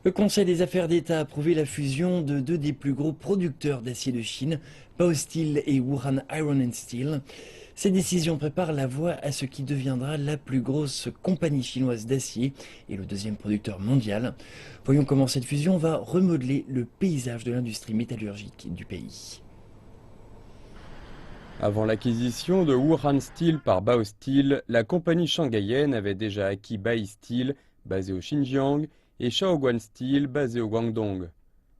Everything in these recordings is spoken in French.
Le Conseil des affaires d'État a approuvé la fusion de deux des plus gros producteurs d'acier de Chine, Baosteel et Wuhan Iron and Steel. Ces décisions préparent la voie à ce qui deviendra la plus grosse compagnie chinoise d'acier et le deuxième producteur mondial. Voyons comment cette fusion va remodeler le paysage de l'industrie métallurgique du pays. Avant l'acquisition de Wuhan Steel par Baosteel, la compagnie shanghaïenne avait déjà acquis Baisteel, basé au Xinjiang, et Shaoguan Steel, basé au Guangdong.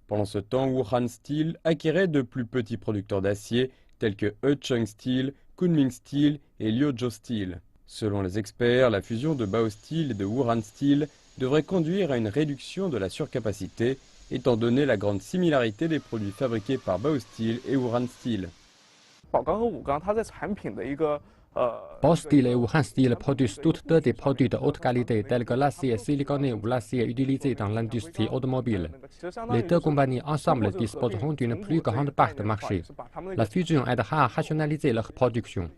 Pendant ce temps, Wuhan Steel acquérait de plus petits producteurs d'acier tels que Hecheng Steel, Kunming Steel et Liuzhou Steel. Selon les experts, la fusion de Baosteel et de Wuhan Steel devrait conduire à une réduction de la surcapacité, étant donné la grande similarité des produits fabriqués par Baosteel et Wuhan Steel. Baosteel et Wuhan Steel produisent toutes deux des produits de haute qualité tels que l'acier siliconé ou l'acier utilisé dans l'industrie automobile. Les deux compagnies ensemble disposeront d'une plus grande part de marché. La fusion aidera à rationaliser leur production.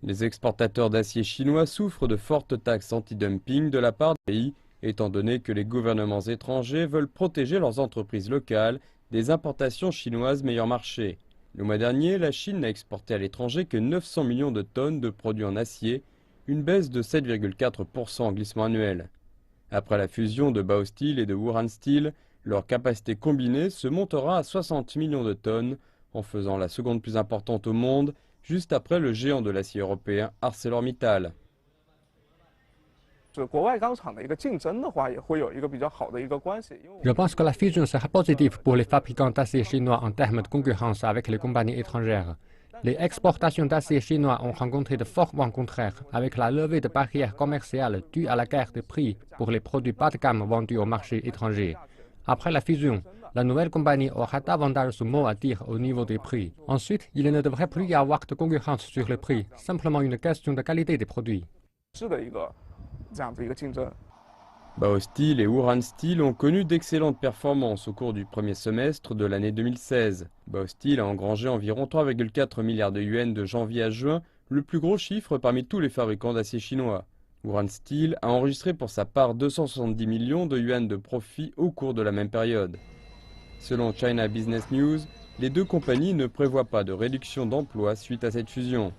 Les exportateurs d'acier chinois souffrent de fortes taxes anti-dumping de la part du pays, étant donné que les gouvernements étrangers veulent protéger leurs entreprises locales des importations chinoises meilleur marché. Le mois dernier, la Chine n'a exporté à l'étranger que 900 millions de tonnes de produits en acier, une baisse de 7,4% en glissement annuel. Après la fusion de Baosteel et de Wuhan Steel, leur capacité combinée se montera à 60 millions de tonnes, en faisant la seconde plus importante au monde, juste après le géant de l'acier européen ArcelorMittal. Je pense que la fusion sera positive pour les fabricants d'acier chinois en termes de concurrence avec les compagnies étrangères. Les exportations d'acier chinois ont rencontré de forts vents contraires avec la levée de barrières commerciales due à la guerre des prix pour les produits bas de gamme vendus au marché étranger. Après la fusion, la nouvelle compagnie aura davantage de mots à dire au niveau des prix. Ensuite, il ne devrait plus y avoir de concurrence sur le prix, simplement une question de qualité des produits. Baosteel et Wuhan Steel ont connu d'excellentes performances au cours du premier semestre de l'année 2016. Baosteel a engrangé environ 3,4 milliards de yuans de janvier à juin, le plus gros chiffre parmi tous les fabricants d'acier chinois. Wuhan Steel a enregistré pour sa part 270 millions de yuans de profit au cours de la même période. Selon China Business News, les deux compagnies ne prévoient pas de réduction d'emplois suite à cette fusion.